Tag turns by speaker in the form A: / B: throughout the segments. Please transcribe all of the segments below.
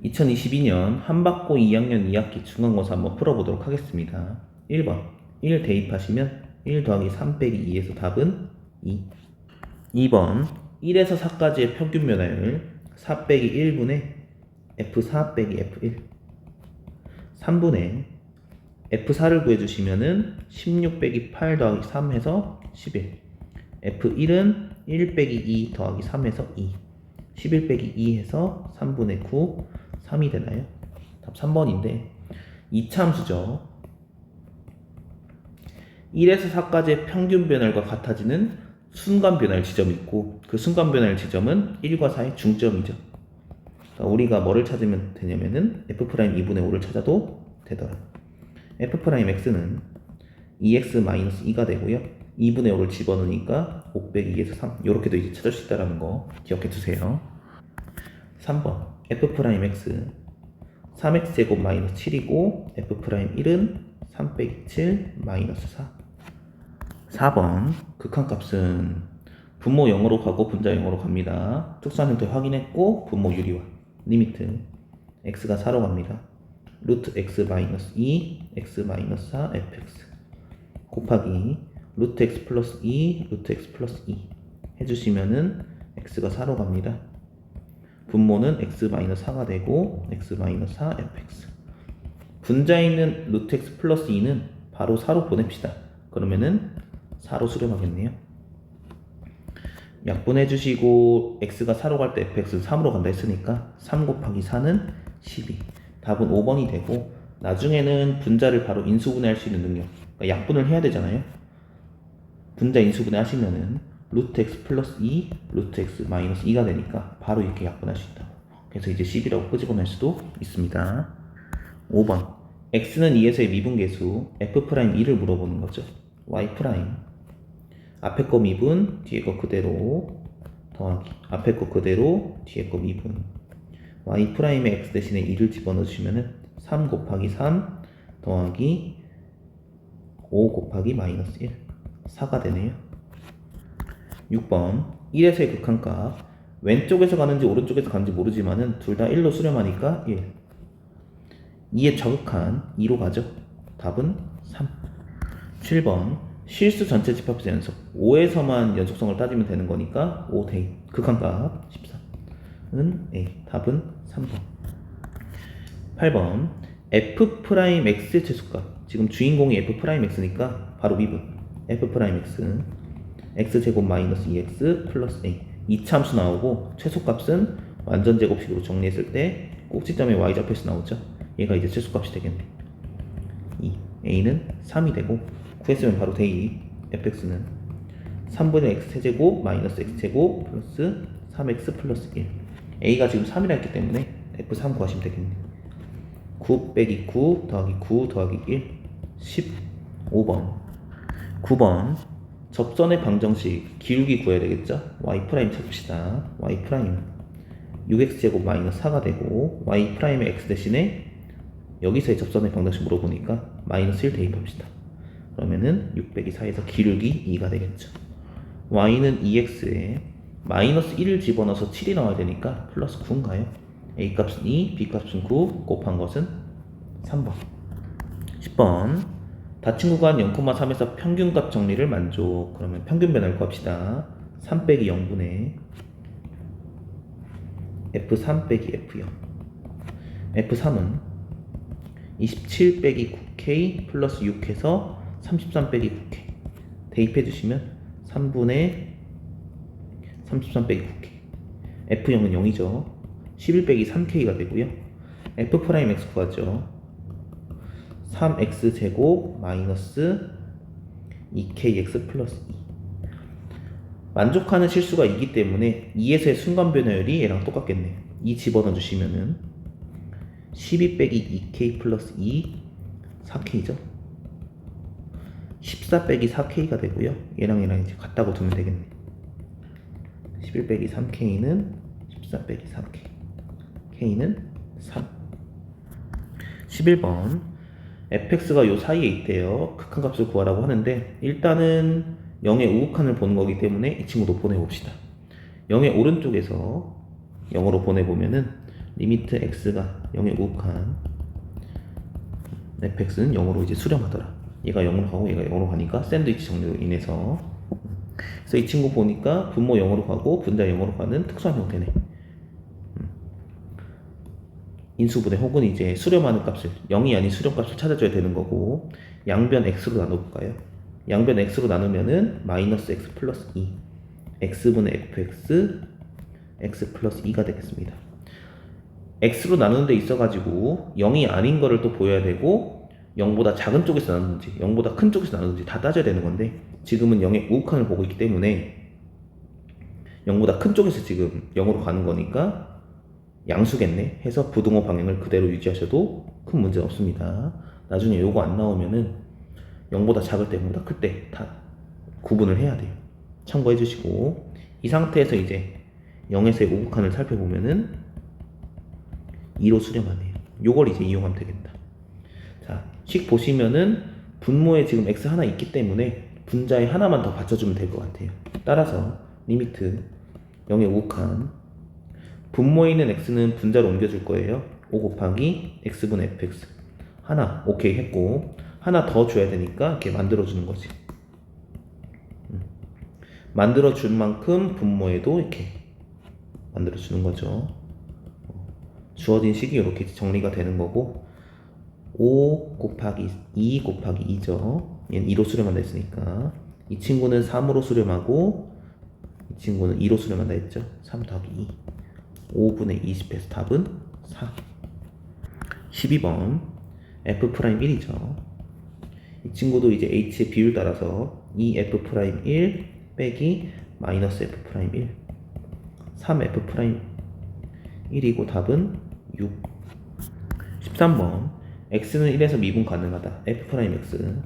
A: 2022년 한박고 2학년 2학기 중간고사 한번 풀어보도록 하겠습니다. 1번 1 대입하시면 1 더하기 3 빼기 2에서 답은 2. 2번 1에서 4까지의 평균 변화율 4 빼기 1분의 F4 빼기 F1. 3분의 F4를 구해주시면은 16 빼기 8 더하기 3 해서 11. F1은 1 빼기 2 더하기 3 해서 2. 11 빼기 2 해서 3분의 9, 3이 되나요? 답 3번인데 이차함수죠. 1에서 4까지의 평균 변화율과 같아지는 순간 변화율 지점이 있고 그 순간 변화율 지점은 1과 4의 중점이죠. 그러니까 우리가 뭐를 찾으면 되냐면은 F'2분의 5를 찾아도 되더라. F'X는 2x-2가 되고요. 2분의 5를 집어넣으니까 5 빼기 2에서 3 이렇게도 이제 찾을 수 있다는 거 기억해 두세요. 3번 F'X 3x제곱 마이너스 7이고 F'1은 3 빼기 7 마이너스 4. 4번 극한값은 분모 0으로 가고 분자 0으로 갑니다. 특수한 형태 확인했고 분모 유리화 리미트 x가 4로 갑니다. 루트 x 마이너스 2 x 마이너스 4 fx 곱하기 루트 x 플러스 2 루트 x 플러스 2 해주시면은 x가 4로 갑니다. 분모는 x 마이너스 4가 되고 x 마이너스 4 fx 분자에 있는 루트 x 플러스 2는 바로 4로 보냅시다. 그러면은 4로 수렴하겠네요. 약분해 주시고 x가 4로 갈 때 fx는 3으로 간다 했으니까 3 곱하기 4는 12. 답은 5번이 되고 나중에는 분자를 바로 인수분해할 수 있는 능력 그러니까 약분을 해야 되잖아요. 분자 인수분해 하시면은 루트 x 플러스 2 루트 x 마이너스 2가 되니까 바로 이렇게 약분할 수 있다고. 그래서 이제 10이라고 끄집어낼 수도 있습니다. 5번 x는 2에서의 미분계수 F'2를 물어보는 거죠. y' 앞에 거 미분 뒤에 거 그대로 더하기 앞에 거 그대로 뒤에 거 미분 y'의 x 대신에 2를 집어넣으시면은 3 곱하기 3 더하기 5 곱하기 마이너스 1 4가 되네요. 6번 1에서의 극한값 왼쪽에서 가는지 오른쪽에서 가는지 모르지만은 둘 다 1로 수렴하니까 1 2의 저극한 2로 가죠. 답은 3. 7번 실수 전체 집합수 연속 5에서만 연속성을 따지면 되는 거니까 5 대입 극한값 14는 A 답은 3번. 8번 F'X 최소값 지금 주인공이 F'X니까 바로 미분 F'X x제곱 마이너스 2x 플러스 a 2차함수 나오고 최소값은 완전제곱식으로 정리했을 때 꼭지점에 y좌표에서 나오죠. 얘가 이제 최소값이 되겠네. 2 a는 3이 되고 구했으면 바로 대입 fx는 3분의 x 세제곱 마이너스 x제곱 플러스 3x 플러스 1 a가 지금 3이라 했기 때문에 f3 구하시면 되겠네. 9 빼기 9 더하기 9 더하기 1 15번 9번 접선의 방정식 기울기 구해야 되겠죠? y' 찾읍시다. y' 6x제곱 마이너스 4가 되고 y' x 대신에 여기서의 접선의 방정식 물어보니까 마이너스 1 대입합시다. 그러면은 6 빼기 4에서 기울기 2가 되겠죠. y는 2x에 마이너스 1을 집어넣어서 7이 나와야 되니까 플러스 9인가요? a 값은 2, b 값은 9 곱한 것은 3번. 10번 닫힌 구간 0,3에서 평균값 정리를 만족. 그러면 평균 변화를 구합시다. 3 빼기 0분의 F3 빼기 F0 F3은 27 빼기 9K 플러스 6 해서 33 빼기 9K 대입해 주시면 3분의 33 빼기 9K F0은 0이죠. 11 빼기 3K가 되고요. F'X 구하죠. 3x제곱 마이너스 2kx 플러스 2 만족하는 실수가 있기 때문에 2에서의 순간 변화율이 얘랑 똑같겠네요. 2 집어넣어 주시면은 12 빼기 2k 플러스 2 4k죠. 14 빼기 4k가 되고요. 얘랑 이제 같다고 두면 되겠네요. 11 빼기 3k는 14 빼기 4k k는 3 11번 fx가 요 사이에 있대요. 극한값을 구하라고 하는데 일단은 0의 우극한을 보는 거기 때문에 이 친구도 보내봅시다. 0의 오른쪽에서 0으로 보내보면은 리미트 x가 0에 우극한 fx는 0으로 이제 수렴하더라. 얘가 0으로 가고 얘가 0으로 가니까 샌드위치 정리로 인해서. 그래서 이 친구 보니까 분모 0으로 가고 분자 0으로 가는 특수한 형태네. 인수분해 혹은 이제 수렴하는 값을 0이 아닌 수렴값을 찾아줘야 되는 거고, 양변 x로 나눠볼까요? 양변 x로 나누면은 마이너스 x 플러스 2 x분의 fx x 플러스 2가 되겠습니다. x로 나누는 데 있어가지고 0이 아닌 거를 또 보여야 되고, 0보다 작은 쪽에서 나누는지 0보다 큰 쪽에서 나누는지 다 따져야 되는 건데, 지금은 0의 우극한을 보고 있기 때문에 0보다 큰 쪽에서 지금 0으로 가는 거니까 양수겠네 해서 부등호 방향을 그대로 유지하셔도 큰 문제는 없습니다. 나중에 요거 안 나오면은 0보다 작을 때 0보다 클 때 다 구분을 해야 돼요. 참고해 주시고, 이 상태에서 이제 0에서의 우극한을 살펴보면은 2로 수렴하네요. 요걸 이제 이용하면 되겠다. 자, 식 보시면은 분모에 지금 x 하나 있기 때문에 분자에 하나만 더 받쳐주면 될 것 같아요. 따라서 리미트 0의 우극한 분모에 있는 x는 분자로 옮겨줄 거예요. 5 곱하기 x분의 fx 하나 오케이 했고, 하나 더 줘야 되니까 이렇게 만들어주는 거지. 만들어준 만큼 분모에도 이렇게 만들어주는 거죠. 주어진 식이 이렇게 정리가 되는 거고, 5 곱하기 2 곱하기 2죠. 얘는 2로 수렴한다 했으니까 이 친구는 3으로 수렴하고 이 친구는 2로 수렴한다 했죠. 3 더하기 2 5분의 20에서 답은 4. 12번 f'1이죠. 이 친구도 이제 h의 비율 따라서 2f'1 빼기 마이너스 f'1 3f'1이고 답은 6. 13번 x는 1에서 미분 가능하다. f'x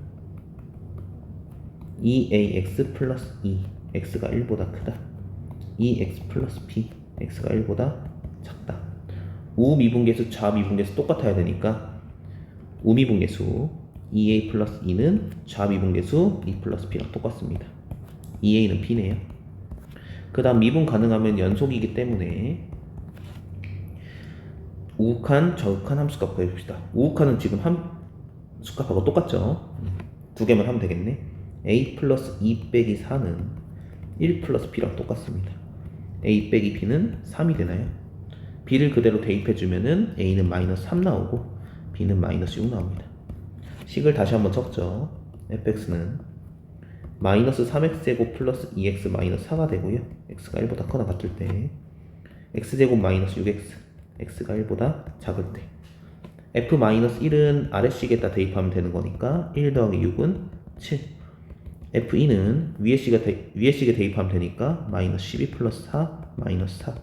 A: 2ax 플러스 2 x가 1보다 크다. 2x 플러스 b x가 1보다 작다. 우미분계수 좌미분계수 똑같아야 되니까 우미분계수 2a 플러스 2는 좌미분계수 2 플러스 b랑 똑같습니다. 2a는 b네요. 그 다음 미분 가능하면 연속이기 때문에 우극한, 저극한 함수값 구해봅시다. 우극한은 지금 함수값하고 똑같죠? 두 개만 하면 되겠네. a 플러스 2 빼기 4는 1 플러스 b랑 똑같습니다. a 빼기 b는 3이 되나요? b를 그대로 대입해주면은 a는 마이너스 3 나오고 b는 마이너스 6 나옵니다. 식을 다시 한번 적죠. fx는 마이너스 3x제곱 플러스 2x 마이너스 4가 되고요. x가 1보다 커나 같을 때 x제곱 마이너스 6x x가 1보다 작을 때 f-1은 아래식에다 대입하면 되는 거니까 1 더하기 6은 7. f2는 위에 식에 대입하면 되니까 마이너스 12 플러스 4 마이너스 4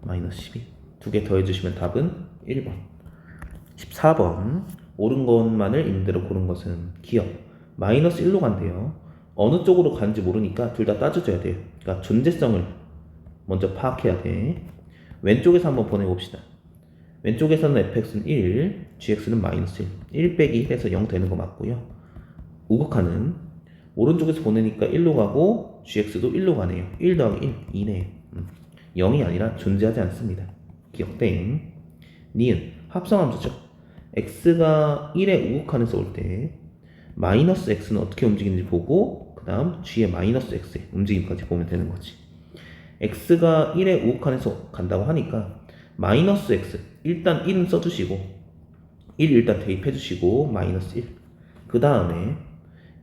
A: 마이너스 12 두 개 더해주시면 답은 1번. 14번 옳은 것만을 있는 대로 고른 것은 기억 마이너스 1로 간대요. 어느 쪽으로 가는지 모르니까 둘 다 따져줘야 돼요. 그러니까 존재성을 먼저 파악해야 돼. 왼쪽에서 한번 보내봅시다. 왼쪽에서는 fx는 1, gx는 마이너스 1 1 빼기 1에서 0 되는 거 맞고요. 우극한은 오른쪽에서 보내니까 1로 가고 gx도 1로 가네요. 1 더하기 1, 2네요. 0이 아니라 존재하지 않습니다. 기억땡. 니은 합성함수죠. x가 1의 우극한에서 올 때 마이너스 x는 어떻게 움직이는지 보고 그 다음 g의 마이너스 x의 움직임까지 보면 되는 거지. x가 1의 우극한에서 간다고 하니까 마이너스 x 일단 1은 써주시고 1 일단 대입해주시고 마이너스 1 그 다음에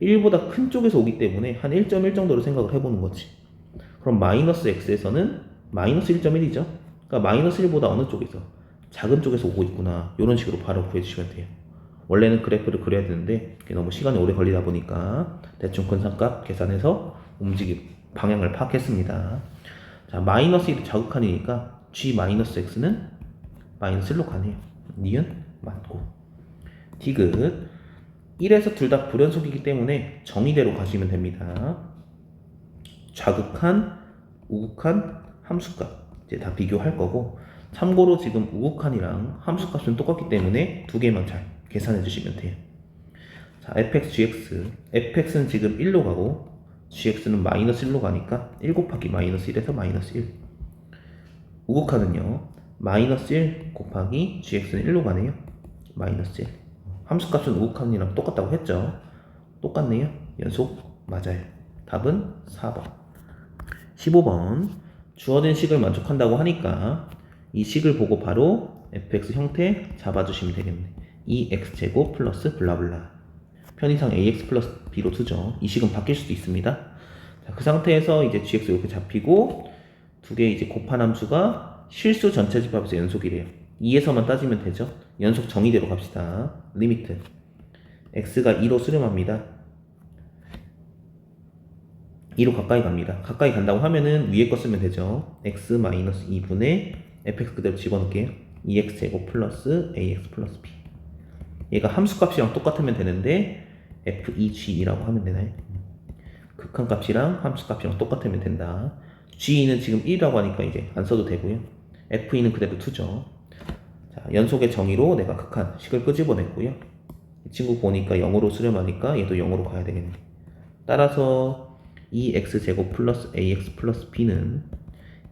A: 1보다 큰 쪽에서 오기 때문에 한 1.1 정도로 생각을 해보는 거지. 그럼 마이너스 x에서는 마이너스 1.1이죠. 그러니까 마이너스 1보다 어느 쪽에서 작은 쪽에서 오고 있구나. 이런 식으로 바로 구해주시면 돼요. 원래는 그래프를 그려야 되는데 너무 시간이 오래 걸리다 보니까 대충 근상값 계산해서 움직임 방향을 파악했습니다. 자, 마이너스 1이 자극한이니까 g 마이너스 x는 마이너스 1로 가네요. 니은 맞고. 디귿 1에서 둘 다 불연속이기 때문에 정의대로 가시면 됩니다. 좌극한, 우극한, 함수값 이제 다 비교할 거고, 참고로 지금 우극한이랑 함수값은 똑같기 때문에 두 개만 잘 계산해 주시면 돼요. 자, fx, gx fx는 지금 1로 가고 gx는 마이너스 1로 가니까 1 곱하기 마이너스 1에서 마이너스 1. 우극한은요 마이너스 1 곱하기 gx는 1로 가네요. 마이너스 1. 함수값은 우극함이랑 똑같다고 했죠. 똑같네요. 연속 맞아요. 답은 4번. 15번. 주어진 식을 만족한다고 하니까 이 식을 보고 바로 fx 형태 잡아주시면 되겠네. 2x제곱 플러스 블라블라. 편의상 ax 플러스 b로 두죠. 이 식은 바뀔 수도 있습니다. 자, 그 상태에서 이제 gx 이렇게 잡히고 두 개 이제 곱한 함수가 실수 전체 집합에서 연속이래요. 2에서만 따지면 되죠. 연속 정의대로 갑시다. 리미트 x가 2로 수렴합니다. 2로 가까이 갑니다. 가까이 간다고 하면은 위에 거 쓰면 되죠. x-2분의 fx 그대로 집어넣을게요. 2x제곱 플러스 ax 플러스 b. 얘가 함수값이랑 똑같으면 되는데 f2g라고 하면 되나요? 극한값이랑 함수값이랑 똑같으면 된다. g는 지금 1이라고 하니까 이제 안 써도 되고요. f는 그대로 2죠. 자, 연속의 정의로 내가 극한 식을 끄집어냈고요. 이 친구 보니까 0으로 수렴하니까 얘도 0으로 가야 되겠네. 따라서 2x제곱 플러스 ax 플러스 b는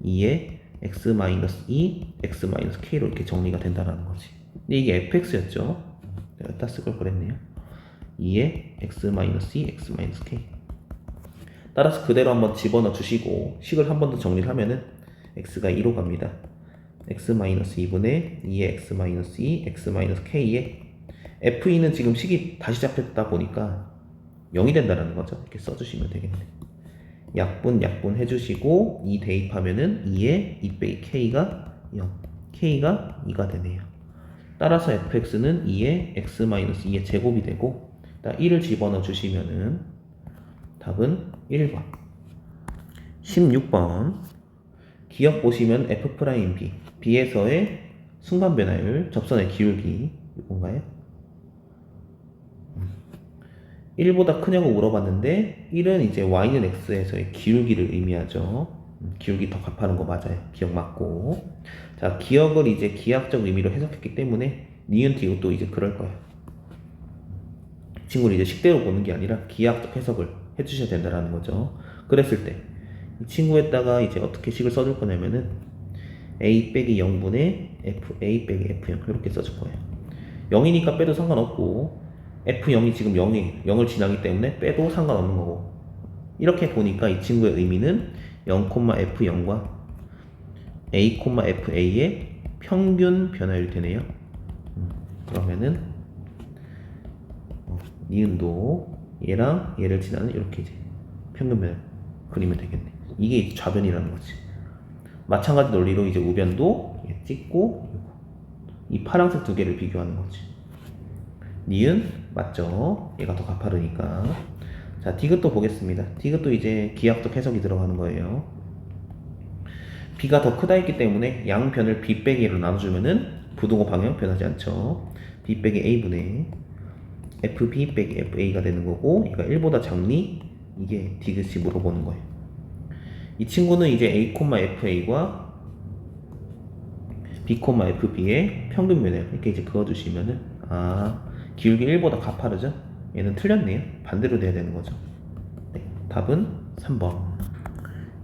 A: 2의 x-2, x-k로 이렇게 정리가 된다는 거지. 근데 이게 fx였죠. 내가 따 쓸 걸 그랬네요. 2의 x-2, x-k. 따라서 그대로 한번 집어넣어 주시고 식을 한 번 더 정리를 하면은 x가 2로 갑니다. x-2분의 2의 x-2, x-k에 f2는 지금 식이 다시 잡혔다 보니까 0이 된다는 거죠. 이렇게 써주시면 되겠네. 약분 해주시고 2 대입하면은 2에 2 빼기 k가 0, k가 2가 되네요. 따라서 fx는 2의 x-2의 제곱이 되고 1을 집어넣어 주시면은 답은 1번. 16번. 기억 보시면 f'b, b에서의 순간 변화율, 접선의 기울기 이건가요? 1보다 크냐고 물어봤는데 1은 이제 y는 x에서의 기울기를 의미하죠. 기울기 더 값하는 거 맞아요. 기억 맞고. 자, 기억을 이제 기하학적 의미로 해석했기 때문에 니은 디귿도 이제 그럴 거예요. 친구를 이제 식대로 보는 게 아니라 기하학적 해석을 해주셔야 된다는 거죠. 그랬을 때 이 친구에다가 이제 어떻게 식을 써줄 거냐면은 a 빼기 0분의 fa 빼기 f0 이렇게 써줄 거예요. 0이니까 빼도 상관없고 f0이 지금 0을 지나기 때문에 빼도 상관없는 거고, 이렇게 보니까 이 친구의 의미는 0,f0과 a, fa의 평균 변화율이 되네요. 그러면은 니은도 얘랑 얘를 지나는 이렇게 이제 평균 변화율 그리면 되겠네. 이게 이제 좌변이라는 거지. 마찬가지 논리로 이제 우변도 찍고 이 파란색 두 개를 비교하는 거지. 니은 맞죠? 얘가 더 가파르니까. 자, 디귿도 보겠습니다. 디귿도 이제 기하학적 해석이 들어가는 거예요. b가 더 크다 했기 때문에 양변을 b 빼기 a로 나눠주면은 부동호 방향 변하지 않죠. b 빼기 a분의 fb 빼기 fa가 되는 거고, 얘가 1보다 작니? 이게 디귿이 물어보는 거예요. 이 친구는 이제 a, fa과 b, fb의 평균 변화율 이렇게 이제 그어주시면은 기울기 1보다 가파르죠? 얘는 틀렸네요. 반대로 돼야 되는 거죠. 네, 답은 3번.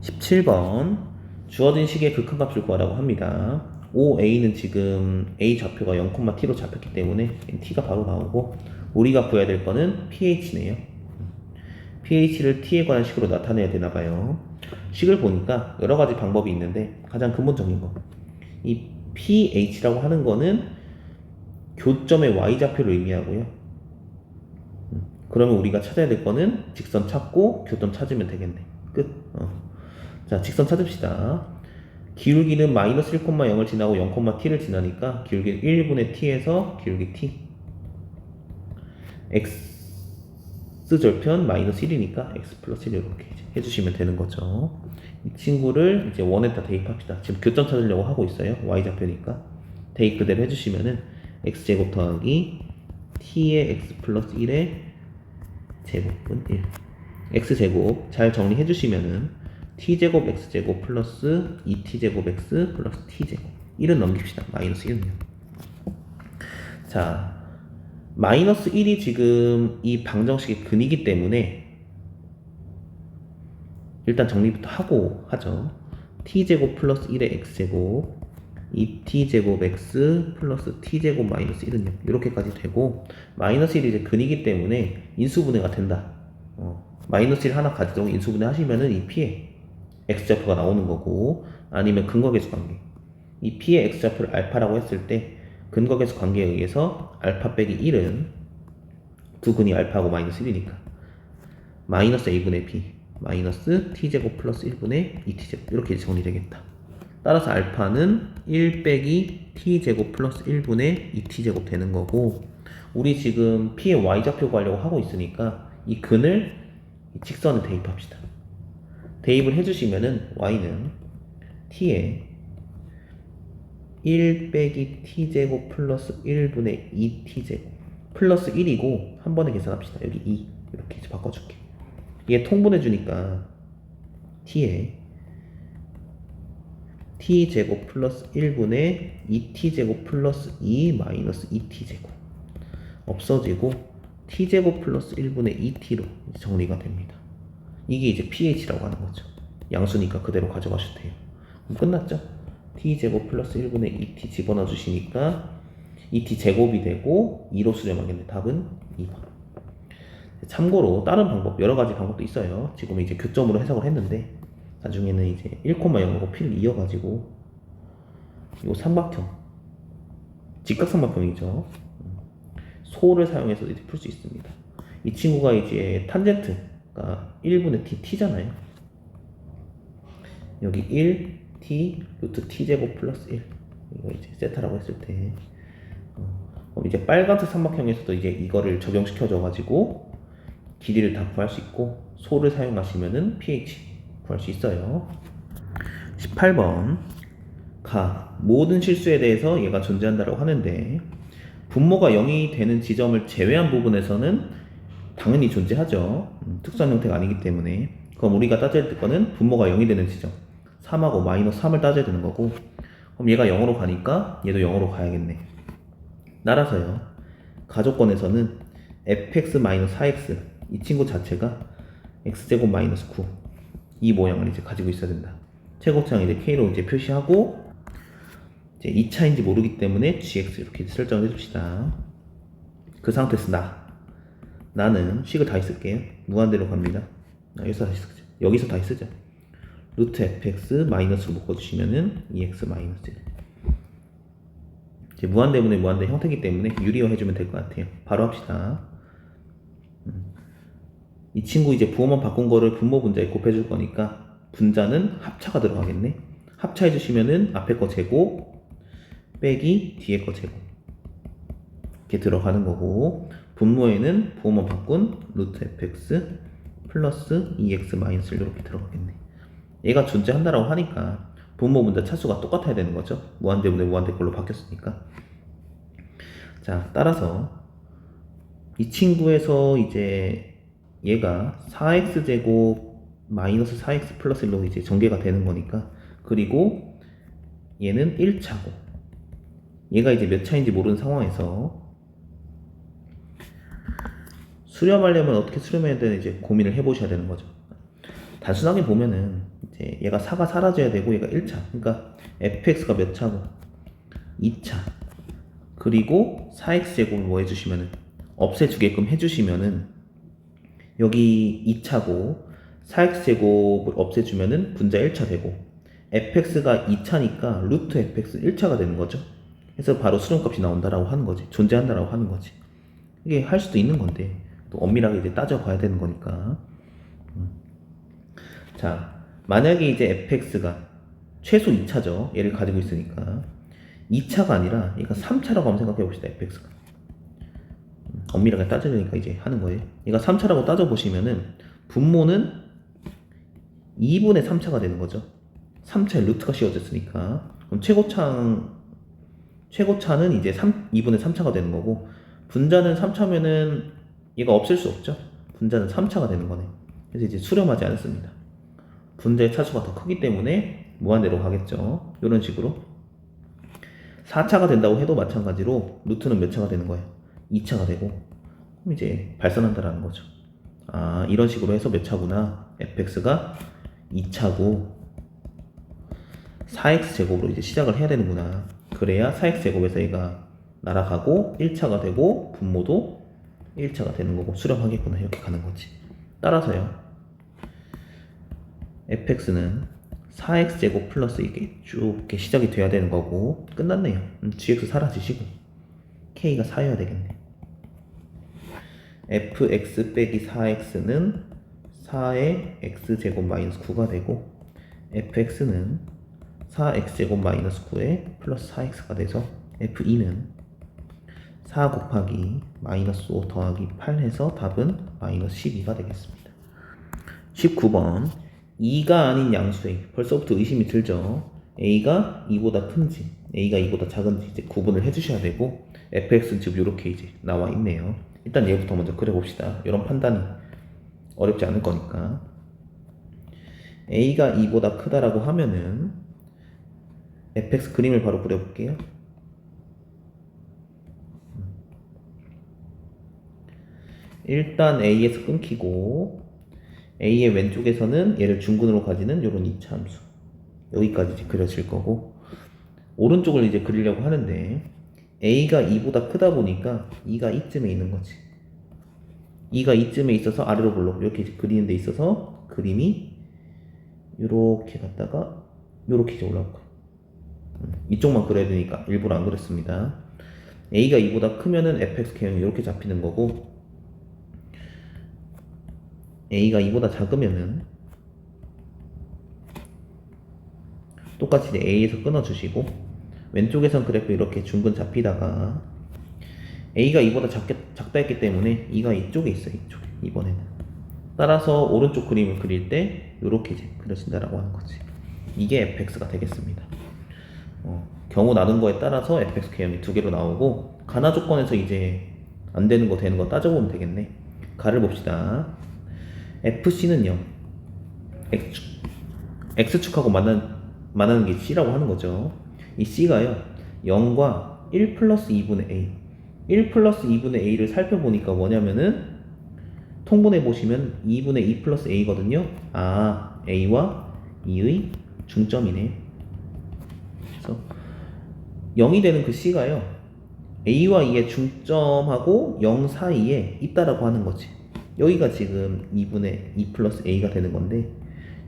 A: 17번. 주어진 식의 극한값을 구하라고 합니다. OA는 지금 A 좌표가 0,t로 잡혔기 때문에 t가 바로 나오고, 우리가 구해야 될 거는 pH네요. pH를 t에 관한 식으로 나타내야 되나봐요. 식을 보니까 여러 가지 방법이 있는데 가장 근본적인 거, 이 pH라고 하는 거는 교점의 y좌표를 의미하고요. 그러면 우리가 찾아야 될 거는 직선 찾고 교점 찾으면 되겠네. 끝. 자, 직선 찾읍시다. 기울기는 마이너스 1,0을 지나고 0,t를 지나니까 기울기 1분의 t에서 기울기 t. x절편 마이너스 1이니까 x 플러스 1 이렇게 해주시면 되는 거죠. 이 친구를 이제 원에다 대입합시다. 지금 교점 찾으려고 하고 있어요. y좌표니까. 대입 그대로 해주시면은 x제곱 더하기 t의 x 플러스 1의 제곱분 1. x제곱 잘 정리해 주시면은 t제곱 x제곱 플러스 2t제곱 x 플러스 t제곱 1은 넘깁시다. 마이너스 1은요. 자, 마이너스 1이 지금 이 방정식의 근이기 때문에 일단 정리부터 하고 하죠. t제곱 플러스 1의 x제곱 2t제곱 x 플러스 t제곱 마이너스 1은 0 이렇게까지 되고 마이너스 1이 이제 근이기 때문에 인수분해가 된다. 마이너스 1 하나 가지고 인수분해 하시면은 이 p의 x좌표가 나오는 거고 아니면 근거계수 관계 이 p의 x좌표를 알파라고 했을 때 근거계수 관계에 의해서 알파 빼기 1은 두 근이 알파하고 마이너스 1이니까 마이너스 a분의 b 마이너스 t제곱 플러스 1분의 2t제곱 이렇게 정리되겠다. 따라서 알파는 1 빼기 t제곱 플러스 1분의 2t제곱 되는 거고 우리 지금 p의 y좌표 구하려고 하고 있으니까 이 근을 이 직선에 대입합시다. 대입을 해주시면은 y는 t에 1 빼기 t제곱 플러스 1분의 2t제곱 플러스 1이고 한 번에 계산합시다. 여기 2 이렇게 이제 바꿔줄게. 얘 통분해주니까 t에 t제곱 플러스 1분의 2t제곱 플러스 2 마이너스 2t제곱 없어지고 t제곱 플러스 1분의 2t로 정리가 됩니다. 이게 이제 pH라고 하는 거죠. 양수니까 그대로 가져가셔도 돼요. 그럼 끝났죠? t제곱 플러스 1분의 2t 집어넣어 주시니까 2t 제곱이 되고 2로 수렴하겠네. 답은 2번. 참고로 다른 방법, 여러 가지 방법도 있어요. 지금 이제 교점으로 해석을 했는데 나중에는 이제 1,0하고 p를 이어가지고 요 삼각형, 직각삼각형이죠. 소를 사용해서 이제 풀 수 있습니다. 이 친구가 이제 탄젠트가 1분의 t잖아요. 여기 1 t 루트 t제곱 플러스 1 이거 이제 세타라고 했을 때 그럼 이제 빨간색 삼각형에서도 이제 이거를 적용시켜줘 가지고 길이를 다 구할 수 있고 소를 사용하시면은 pH 구할 수 있어요. 18번 가 모든 실수에 대해서 얘가 존재한다고 하는데 분모가 0이 되는 지점을 제외한 부분에서는 당연히 존재하죠. 특수한 형태가 아니기 때문에. 그럼 우리가 따져야 될 거는 분모가 0이 되는 지점 3하고 마이너스 3을 따져야 되는 거고 그럼 얘가 0으로 가니까 얘도 0으로 가야겠네. 따라서요 가족권에서는 fx-4x 이 친구 자체가 x제곱 마이너스 9 이 모양을 이제 가지고 있어야 된다. 최고차는 이제 k로 이제 표시하고 이제 2차인지 모르기 때문에 gx 이렇게 설정을 해줍시다. 그 상태에서 나는 식을 다시 쓸게요. 무한대로 갑니다. 여기서 다시 쓰죠. 여기서 다시 쓰죠. 루트 fx 마이너스로 묶어주시면은 2x 마이너스 1 이제 무한대분의 무한대 형태이기 때문에 유리화 해주면 될 것 같아요. 바로 합시다. 이 친구 이제 부호만 바꾼 거를 분모 분자에 곱해줄 거니까 분자는 합차가 들어가겠네. 합차해주시면은 앞에 거 제곱 빼기 뒤에 거 제곱 이렇게 들어가는 거고 분모에는 부호만 바꾼 루트 fx 플러스 2x 마이너스 1 이렇게 들어가겠네. 얘가 존재한다라고 하니까 분모 분자 차수가 똑같아야 되는 거죠. 무한대분의 무한대 걸로 바뀌었으니까. 자, 따라서 이 친구에서 이제 얘가 4x제곱 마이너스 4x 플러스 1로 이제 전개가 되는 거니까 그리고 얘는 1차고 얘가 이제 몇 차인지 모르는 상황에서 수렴하려면 어떻게 수렴해야 되는지 이제 고민을 해보셔야 되는 거죠. 단순하게 보면은 이제 얘가 4가 사라져야 되고 얘가 1차 그러니까 fx가 몇 차고 2차 그리고 4x제곱을 뭐 해주시면은 없애주게끔 해주시면은 여기 2차고 4x제곱을 없애주면은 분자 1차 되고 fx가 2차니까 루트 fx 1차가 되는 거죠. 그래서 바로 수렴값이 나온다라고 하는 거지. 존재한다라고 하는 거지. 이게 할 수도 있는 건데 또 엄밀하게 이제 따져봐야 되는 거니까. 자, 만약에 이제 fx가 최소 2차죠. 얘를 가지고 있으니까 2차가 아니라 얘가 3차라고 한번 생각해 봅시다. fx가 엄밀하게 따져보니까 이제 하는 거예요. 얘가 3차라고 따져보시면은 분모는 2분의 3차가 되는 거죠. 3차에 루트가 씌워졌으니까. 그럼 최고차는 이제 2분의 3차가 되는 거고 분자는 3차면은 얘가 없앨 수 없죠. 분자는 3차가 되는 거네. 그래서 이제 수렴하지 않습니다. 분자의 차수가 더 크기 때문에 무한대로 가겠죠. 이런 식으로 4차가 된다고 해도 마찬가지로 루트는 몇 차가 되는 거예요? 2차가 되고 그럼 이제 발산한다라는 거죠. 아, 이런 식으로 해서 몇 차구나. fx가 2차고 4x제곱으로 이제 시작을 해야 되는구나. 그래야 4x제곱에서 얘가 날아가고 1차가 되고 분모도 1차가 되는 거고 수렴하겠구나. 이렇게 가는 거지. 따라서요, fx는 4x제곱 플러스 이게 쭉 이렇게 시작이 돼야 되는 거고 끝났네요. gx 사라지시고 k가 4여야 되겠네. fx 빼기 4x는 4의 x제곱 마이너스 9가 되고 fx는 4x제곱 마이너스 9에 플러스 4x가 돼서 f2는 4 곱하기 마이너스 5 더하기 8 해서 답은 마이너스 12가 되겠습니다. 19번 2가 아닌 양수 A. 벌써부터 의심이 들죠. A가 2보다 큰지 A가 2보다 작은지 이제 구분을 해주셔야 되고 fx는 지금 이렇게 이제 나와 있네요. 일단 얘부터 먼저 그려봅시다. 이런 판단이 어렵지 않을 거니까. A가 2보다 크다라고 하면은 fx 그림을 바로 그려볼게요. 일단 A에서 끊기고 A의 왼쪽에서는 얘를 중근으로 가지는 이런 이차함수 여기까지 이제 그려질 거고 오른쪽을 이제 그리려고 하는데 A가 2보다 크다 보니까 2가 이쯤에 있는 거지. 2가 이쯤에 있어서 아래로 볼록 이렇게 이제 그리는 데 있어서 그림이 이렇게 갔다가 이렇게 이제 올라올 거예요. 이쪽만 그려야 되니까 일부러 안 그렸습니다. A가 2보다 크면은 fx 개형이 이렇게 잡히는 거고 A가 2보다 작으면은 똑같이 이제 A에서 끊어주시고 왼쪽에선 그래프 이렇게 중근 잡히다가 A가 2보다 작다 했기 때문에 2가 이쪽에 있어요. 이쪽에 이번에는 따라서 오른쪽 그림을 그릴 때 이렇게 이제 그려진다라고 하는 거지. 이게 fx가 되겠습니다. 경우 나눈 거에 따라서 fx 개형이 두 개로 나오고 가나 조건에서 이제 안 되는 거 되는 거 따져보면 되겠네. 가를 봅시다. fc는요 x축하고 만나는 게 c라고 하는 거죠. 이 c가요 0과 1 플러스 2분의 a 1 플러스 2분의 a를 살펴보니까 뭐냐면은 통분해 보시면 2분의 2 플러스 a거든요. 아, a와 2의 중점이네. 그래서 0이 되는 그 c가요 a와 2의 중점하고 0 사이에 있다라고 하는 거지. 여기가 지금 2분의 2 플러스 a가 되는 건데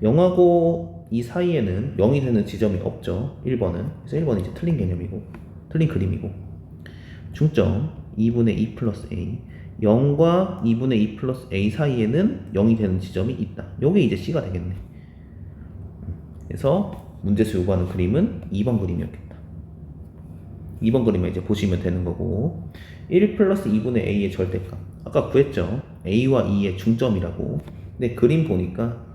A: 0하고 2 사이에는 0이 되는 지점이 없죠. 1번은. 그래서 1번은 이제 틀린 개념이고 틀린 그림이고 중점 2분의 2 플러스 a 0과 2분의 2 플러스 a 사이에는 0이 되는 지점이 있다. 요게 이제 c가 되겠네. 그래서 문제에서 요구하는 그림은 2번 그림이었겠다. 2번 그림을 이제 보시면 되는 거고 1 플러스 2분의 a의 절대값 아까 구했죠. a와 2의 중점이라고. 근데 그림 보니까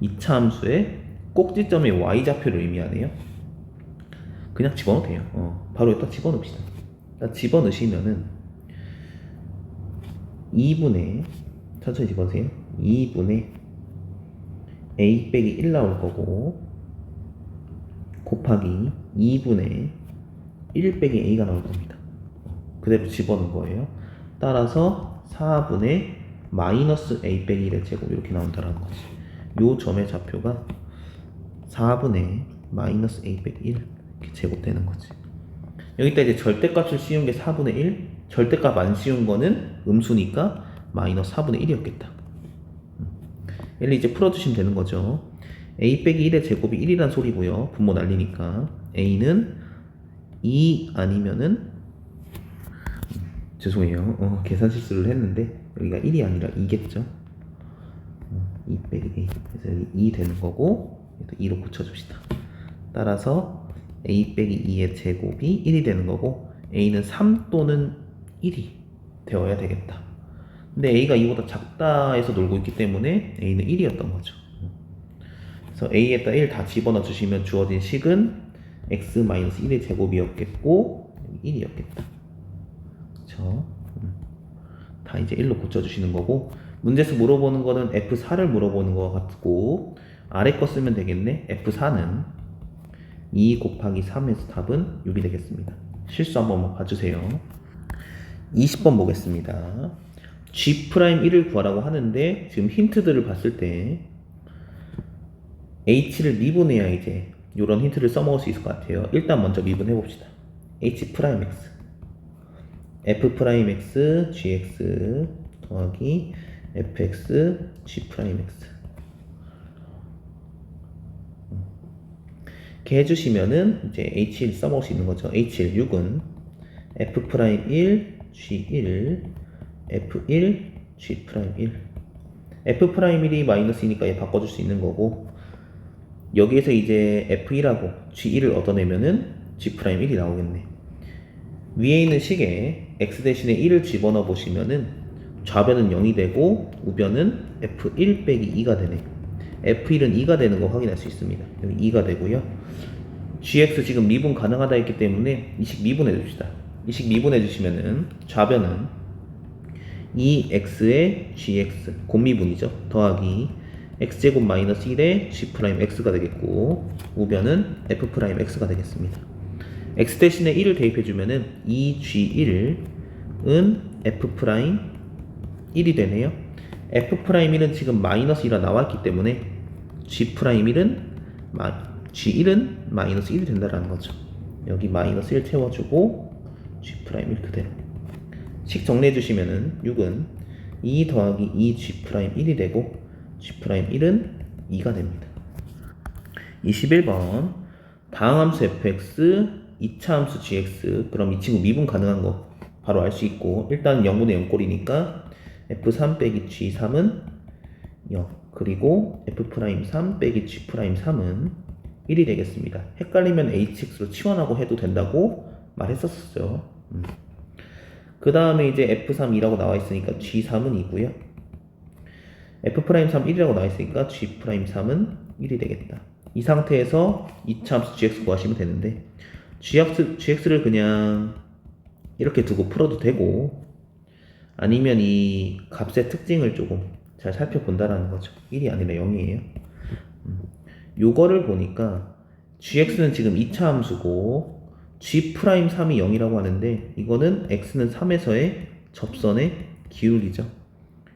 A: 이차 함수의 꼭지점의 y좌표를 의미하네요. 그냥 집어넣어도 돼요. 바로 여기다 집어넣읍시다. 집어넣으시면은 2분의 천천히 집어넣으세요. 2분의 a 빼기 1 나올 거고 곱하기 2분의 1 빼기 a가 나올 겁니다. 그대로 집어넣은 거예요. 따라서 4분의 마이너스 a 빼기 1의 제곱 이렇게 나온다는 거지. 요 점의 좌표가 4분의 마이너스 a 빼기 1 이렇게 제곱되는 거지. 여기다 이제 절대값을 씌운 게 4분의 1, 절대값 안 씌운 거는 음수니까 마이너스 4분의 1이었겠다. 얘를 이제 풀어주시면 되는 거죠. a 빼기 1의 제곱이 1이란 소리고요. 분모 날리니까 a는 2 아니면은 죄송해요. 계산 실수를 했는데 여기가 1이 아니라 2겠죠. 2 빼기 a 그래서 여기 2 되는 거고 2로 고쳐줍시다. 따라서 a 빼기 2의 제곱이 1이 되는 거고 a는 3 또는 1이 되어야 되겠다. 근데 a가 2보다 작다 해서 놀고 있기 때문에 a는 1이었던 거죠. 그래서 a에다 1 다 집어넣어 주시면 주어진 식은 x-1의 제곱이었겠고 1이었겠다. 그쵸? 다 이제 1로 고쳐주시는 거고 문제에서 물어보는 거는 F4를 물어보는 거 같고 아래 거 쓰면 되겠네. F4는 2 곱하기 3에서 답은 6이 되겠습니다. 실수 한번 봐주세요. 20번 보겠습니다. G'1을 구하라고 하는데 지금 힌트들을 봤을 때 H를 미분해야 이제 이런 힌트를 써먹을 수 있을 것 같아요. 일단 먼저 미분해 봅시다. h 프라임 x f 프라임 x gx 더하기 fx g 프라임 x 이렇게 해주시면은 이제 h1 써먹을 수 있는 거죠. h1 6은 f 프라임 1 g1 f1 g 프라임 1 f 프라임 1이 마이너스이니까 얘 바꿔줄 수 있는 거고, 여기에서 이제 f1하고 g1을 얻어내면은 g 프라임 1이 나오겠네. 위에 있는 식에 x 대신에 1을 집어넣어 보시면은 좌변은 0이 되고 우변은 f1 빼기 2가 되네. f1은 2가 되는 거 확인할 수 있습니다. 여기 2가 되고요. gx 지금 미분 가능하다 했기 때문에 이 식 미분해 줍시다. 이 식 미분해 주시면은 좌변은 2x의 gx 곱미분이죠. 더하기 x제곱 마이너스 1의 g 프라임 x가 되겠고, 우변은 f 프라임 x가 되겠습니다. x 대신에 1을 대입해주면은 2g1은 f 프라임 1이 되네요. f 프라임 1은 지금 마이너스 1이 나왔기 때문에 g 프라임 1은 g1은 마이너스 1이 된다라는 거죠. 여기 마이너스 1 채워주고 g 프라임 1 그대로. 식 정리해 주시면은 6은 2 더하기 2g 프라임 1이 되고 g 프라임 1은 2가 됩니다. 21번 다항함수 fx 2차 함수 gx. 그럼 이 친구 미분 가능한 거 바로 알 수 있고, 일단 0분의 0꼴이니까 f3 빼기 g3은 0, 그리고 f'3 빼기 g'3은 1이 되겠습니다. 헷갈리면 hx로 치환하고 해도 된다고 말했었어요. 그 다음에 이제 f3이라고 나와 있으니까 g3은 2고요. f'3 1이라고 나와 있으니까 g'3은 1이 되겠다. 이 상태에서 2차 함수 gx 구하시면 되는데, gx를 그냥 이렇게 두고 풀어도 되고, 아니면 이 값의 특징을 조금 잘 살펴본다라는 거죠. 1이 아니라 0이에요. 요거를 보니까 gx는 지금 2차 함수고 g'3이 0이라고 하는데, 이거는 x는 3에서의 접선의 기울기죠.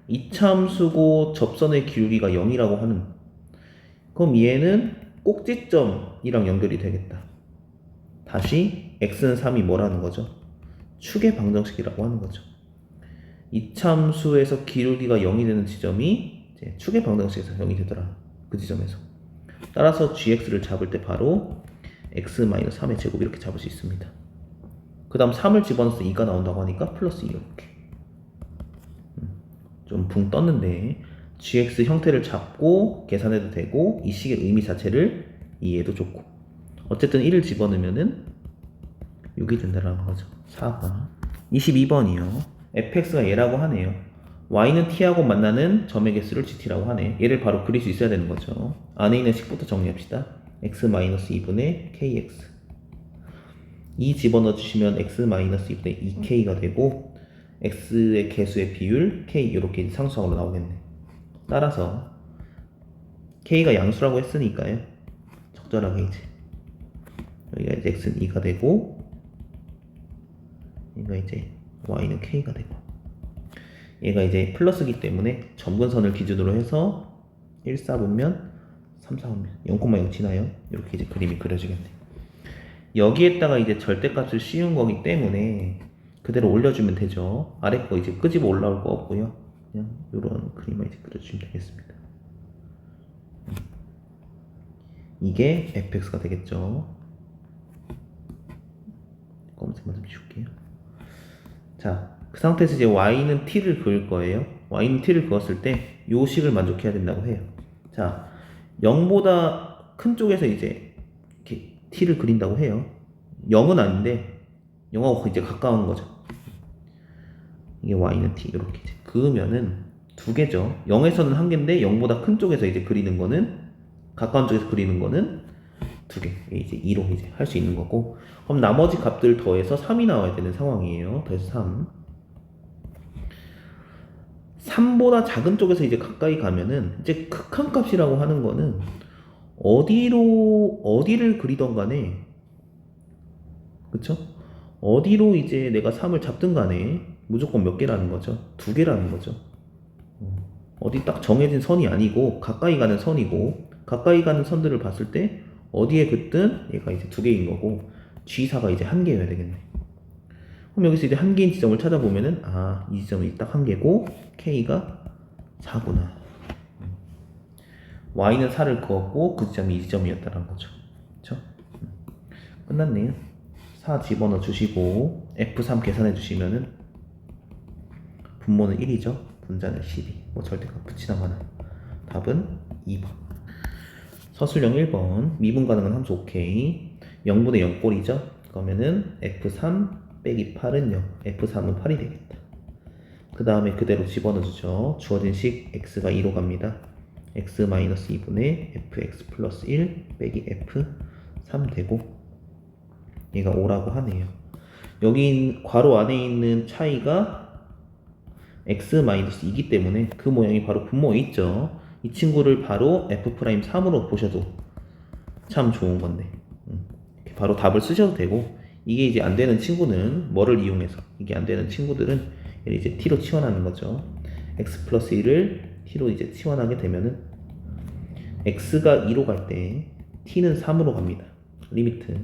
A: 2차 함수고 접선의 기울기가 0이라고 하는, 그럼 얘는 꼭지점이랑 연결이 되겠다. 다시 x는 3이 뭐라는 거죠? 축의 방정식이라고 하는 거죠. 2차 함수에서 기울기가 0이 되는 지점이 이제 축의 방정식에서 0이 되더라. 그 지점에서. 따라서 gx를 잡을 때 바로 x-3의 제곱 이렇게 잡을 수 있습니다. 그 다음 3을 집어넣어서 2가 나온다고 하니까 플러스 2 이렇게. 좀 붕 떴는데 gx 형태를 잡고 계산해도 되고, 이 식의 의미 자체를 이해해도 좋고, 어쨌든 1을 집어넣으면은 6이 된다라는 거죠. 4번. 22번이요. fx가 얘라고 하네요. y는 t하고 만나는 점의 개수를 gt라고 하네. 얘를 바로 그릴 수 있어야 되는 거죠. 안에 있는 식부터 정리합시다. x-2분의 kx. 2 집어넣어 주시면 x-2분의 2k가 되고, x의 개수의 비율 k 이렇게 상수항으로 나오겠네. 따라서 k가 양수라고 했으니까요, 적절하게 이제 여기가 이제 x는 2가 되고, 얘가 이제 y는 k가 되고, 얘가 이제 플러스기 때문에 점근선을 기준으로 해서 1, 4분면 3, 4분면 0,0 지나요. 이렇게 이제 그림이 그려지겠네. 여기에다가 이제 절대값을 씌운 거기 때문에 그대로 올려주면 되죠. 아래 거 이제 끄집어 올라올 거 없고요. 그냥 이런 그림을 이제 그려주시면 되겠습니다. 이게 fx가 되겠죠. 검색만 좀 지울게요. 자, 그 상태에서 이제 y는 t를 그을 거예요. y는 t를 그었을 때 요 식을 만족해야 된다고 해요. 자, 0보다 큰 쪽에서 이제 이렇게 t를 그린다고 해요. 0은 아닌데 0하고 이제 가까운 거죠. 이게 y는 t 이렇게 이제 그으면은 두 개죠. 0에서는 한 개인데 0보다 큰 쪽에서 이제 그리는 거는, 가까운 쪽에서 그리는 거는 두 개. 이제 2로 이제 할 수 있는 거고, 그럼 나머지 값들 더해서 3이 나와야 되는 상황이에요. 더해서 3. 3보다 작은 쪽에서 이제 가까이 가면은 이제 극한값이라고 하는 거는 어디를 그리던 간에, 그쵸? 어디로 이제 내가 3을 잡든 간에 무조건 몇 개라는 거죠? 두 개라는 거죠. 어디 딱 정해진 선이 아니고 가까이 가는 선이고, 가까이 가는 선들을 봤을 때 어디에 긋든 얘가 이제 2개인 거고 G4가 이제 1개여야 되겠네. 그럼 여기서 이제 1개인 지점을 찾아보면은 이 지점이 딱 1개고 K가 4구나. Y는 4를 그었고 그 지점이 이 지점이었다는 거죠. 그쵸? 끝났네요. 4 집어넣어 주시고 F3 계산해 주시면은 분모는 1이죠. 분자는 12. 뭐 절대값 붙이나마나. 답은 2번. 서술형 1번. 미분 가능한 함수 오케이. 0분의 0꼴이죠. 그러면은 F3 빼기 8은 0. F3은 8이 되겠다. 그 다음에 그대로 집어넣어주죠. 주어진 식 x가 2로 갑니다. x-2분의 fx 플러스 1 빼기 f3 되고 얘가 5라고 하네요. 여기 괄호 안에 있는 차이가 x-2이기 때문에 그 모양이 바로 분모에 있죠. 이 친구를 바로 f'3으로 보셔도 참 좋은 건데 바로 답을 쓰셔도 되고 이게 이제 안 되는 친구는 뭐를 이용해서 이게 안 되는 친구들은 얘를 이제 t로 치환하는 거죠. x 플러스 1을 t로 이제 치환하게 되면은 x가 2로 갈 때 t는 3으로 갑니다. 리미트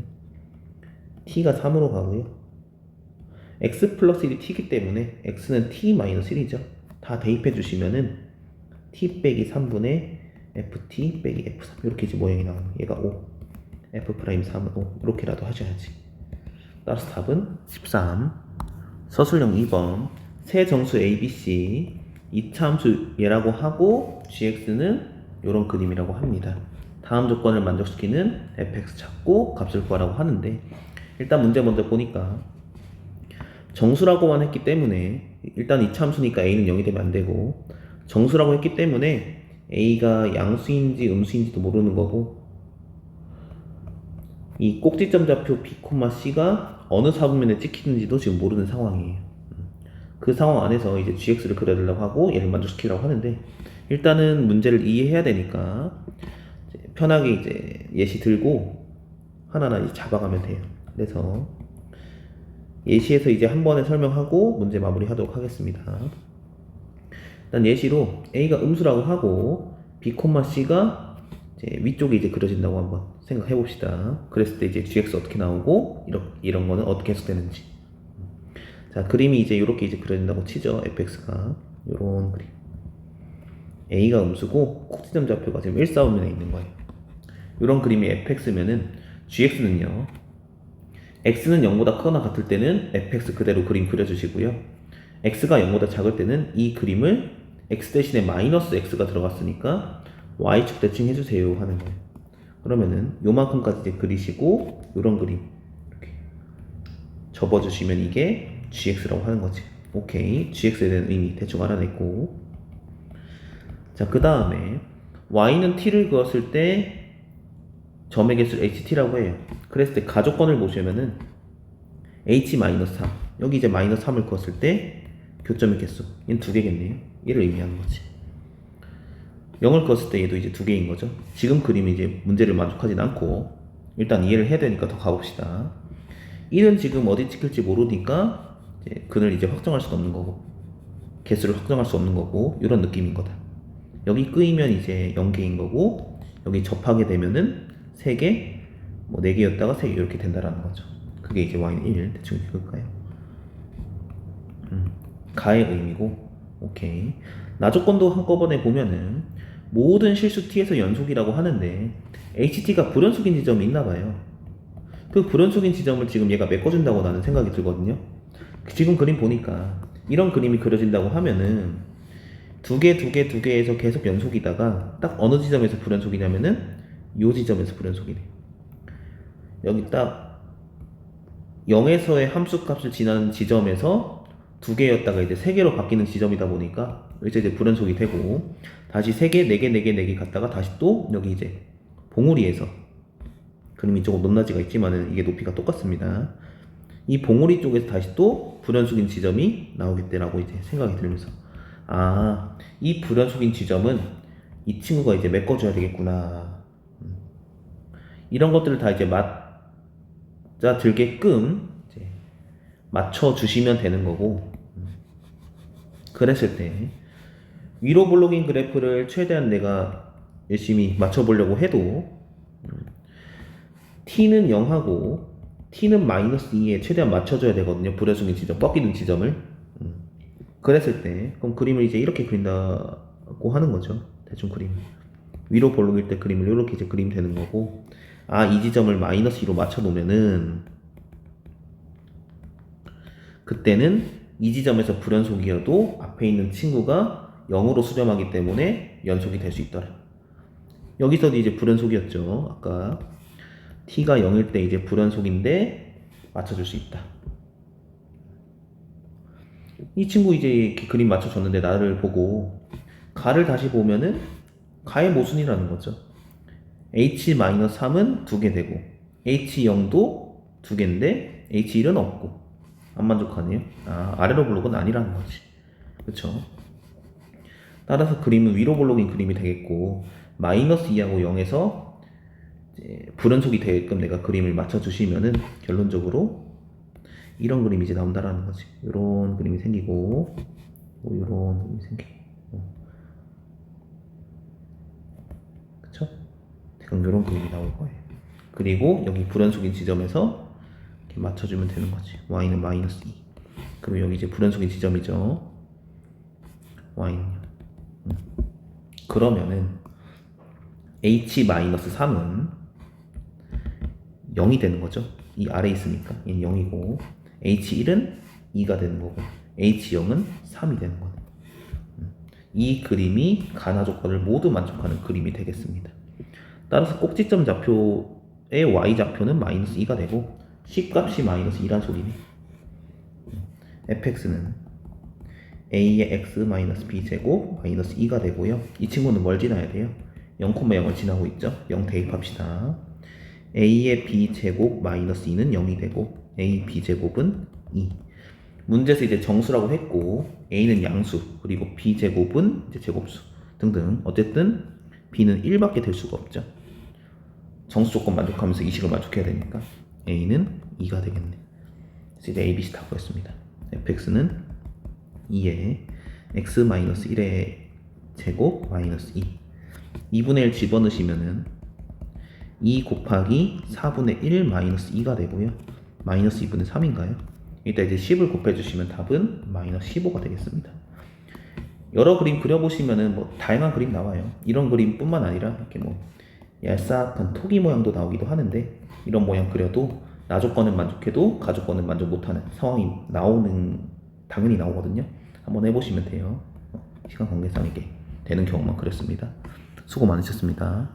A: t가 3으로 가고요. x 플러스 1이 t이기 때문에 x는 t-1이죠. 다 대입해 주시면은 t 빼기 3분의 ft 빼기 f3 이렇게 이제 모양이 나오는 얘가 5 f'3은 5 이렇게라도 하셔야지. 따라서 답은 13. 서술형 2번 세 정수 ABC 이차함수 얘라고 하고 gx는 이런 그림이라고 합니다. 다음 조건을 만족시키는 fx 찾고 값을 구하라고 하는데 일단 문제 먼저 보니까 정수라고만 했기 때문에 일단 이차함수니까 a는 0이 되면 안 되고 정수라고 했기 때문에 a가 양수인지 음수인지도 모르는 거고 이 꼭지점 좌표 b, c가 어느 사분면에 찍히는지도 지금 모르는 상황이에요. 그 상황 안에서 이제 gx를 그려달라고 하고 얘를 만족시키려고 하는데 일단은 문제를 이해해야 되니까 편하게 이제 예시 들고 하나하나 이제 잡아가면 돼요. 그래서 예시에서 이제 한 번에 설명하고 문제 마무리 하도록 하겠습니다. 일단 예시로 a가 음수라고 하고 b, c가 이제 위쪽에 이제 그려진다고 한번 생각해 봅시다. 그랬을 때 이제 gx 어떻게 나오고 이런 거는 어떻게 해석되는지. 자, 그림이 이제 이렇게 이제 그려진다고 치죠. fx가 요런 그림. a가 음수고 꼭지점 좌표가 지금 1사분면에 있는 거예요. 이런 그림이 fx면은 gx는요. x는 0보다 크거나 같을 때는 fx 그대로 그림 그려주시고요. x가 0보다 작을 때는 이 그림을 x 대신에 마이너스 x가 들어갔으니까 y축 대칭 해주세요 하는 거예요. 그러면은 요만큼까지 이제 그리시고 요런 그림 이렇게 접어주시면 이게 gx라고 하는 거지. 오케이. gx에 대한 의미 대충 알아냈고 자, 그 다음에 y는 t를 그었을 때 점의 개수를 ht라고 해요. 그랬을 때 가조건을 보시면은 h-3 여기 이제 마이너스 3을 그었을 때 교점의 개수 얘는 2개겠네요. 얘를 의미하는 거지. 0을 그었을 때 얘도 이제 2개인 거죠. 지금 그림이 이제 문제를 만족하진 않고 일단 이해를 해야 되니까 더 가봅시다. 1은 지금 어디 찍힐지 모르니까 이제 근을 이제 확정할 수 없는 거고 개수를 확정할 수 없는 거고 이런 느낌인 거다. 여기 끄이면 이제 0개인 거고 여기 접하게 되면은 3개, 뭐 4개였다가 3개 이렇게 된다라는 거죠. 그게 이제 y는 1 대충 읽을까요? 가의 의미고 오케이. 나조건도 한꺼번에 보면은 모든 실수 t에서 연속이라고 하는데 ht가 불연속인 지점이 있나봐요. 그 불연속인 지점을 지금 얘가 메꿔준다고 나는 생각이 들거든요. 지금 그림 보니까 이런 그림이 그려진다고 하면은 2개에서 계속 연속이다가 딱 어느 지점에서 불연속이냐면은 요 지점에서 불연속이네. 여기 딱 0에서의 함수값을 지나는 지점에서 2개였다가 이제 3개로 바뀌는 지점이다 보니까 이제 불연속이 되고 다시 3개, 4개, 4개, 4개 갔다가 다시 또 여기 이제 봉우리에서 그림이 조금 높낮이가 있지만은 이게 높이가 똑같습니다. 이 봉우리 쪽에서 다시 또 불연속인 지점이 나오겠다라고 이제 생각이 들면서 이 불연속인 지점은 이 친구가 이제 메꿔줘야 되겠구나. 이런 것들을 다 이제 맞아 들게끔 이제 맞춰주시면 되는 거고 그랬을 때 위로 블록인 그래프를 최대한 내가 열심히 맞춰보려고 해도 t는 0하고 t는 마이너스 2에 최대한 맞춰줘야 되거든요. 불연속인 지점, 꺾이는 지점을. 그랬을 때 그럼 그림을 이제 이렇게 그린다고 하는 거죠. 대충 그림. 위로 볼록일 때 그림을 이렇게 이제 그리면 되는 거고, 이 지점을 마이너스 2로 맞춰 놓으면은 그때는 이 지점에서 불연속이어도 앞에 있는 친구가 0으로 수렴하기 때문에 연속이 될 수 있더라. 여기서도 이제 불연속이었죠. 아까 t가 0일 때 이제 불연속인데 맞춰줄 수 있다. 이 친구 이제 이렇게 그림 맞춰줬는데 나를 보고 가를 다시 보면은 가의 모순이라는 거죠. h-3은 2개 되고 h0도 2개인데 h1은 없고 안 만족하네요. 아래로 볼록은 아니라는 거지. 그쵸? 따라서 그림은 위로 볼록인 그림이 되겠고, 마이너스 2하고 0에서 이제 불연속이 되게끔 내가 그림을 맞춰주시면은 결론적으로 이런 그림이 이제 나온다라는 거지. 이런 그림이 생기고, 이런 그림이 생기고. 그쵸? 지금 이런 그림이 나올 거예요. 그리고 여기 불연속인 지점에서 이렇게 맞춰주면 되는 거지. y는 마이너스 2. 그리고 여기 이제 불연속인 지점이죠. y는요. 그러면은 h-3은 0이 되는 거죠. 이 아래에 있으니까 얘는 0이고 h1은 2가 되는 거고 h0은 3이 되는 거네. 이 그림이 가나 조건을 모두 만족하는 그림이 되겠습니다. 따라서 꼭지점 좌표의 y좌표는 마이너스 2가 되고 C값이 마이너스 2란 소리네. fx는 a의 x 마이너스 b 제곱 마이너스 2가 되고요. 이 친구는 뭘 지나야 돼요? 0,0을 지나고 있죠. 0 대입합시다. a의 b 제곱 마이너스 2는 0이 되고 a b 제곱은 2. 문제에서 이제 정수라고 했고 a는 양수 그리고 b 제곱은 이제 제곱수 등등. 어쨌든 b는 1밖에 될 수가 없죠. 정수 조건 만족하면서 이 식을 만족해야 되니까 a는 2가 되겠네. 그래서 이제 a, b, c 다 구했습니다. fx는 2에 x-1의 제곱 마이너스 2 2분의 1 집어넣으시면은 2 곱하기 4분의 1 마이너스 2가 되고요. 마이너스 2분의 3인가요? 이따 이제 10을 곱해주시면 답은 마이너스 15가 되겠습니다. 여러 그림 그려보시면은 뭐 다양한 그림 나와요. 이런 그림뿐만 아니라 이렇게 뭐 얄싹한 토기 모양도 나오기도 하는데 이런 모양 그려도 나 조건은 만족해도 가 조건은 만족 못하는 상황이 당연히 나오거든요. 한번 해보시면 돼요. 시간 관계상 이게 되는 경우만 그렸습니다. 수고 많으셨습니다.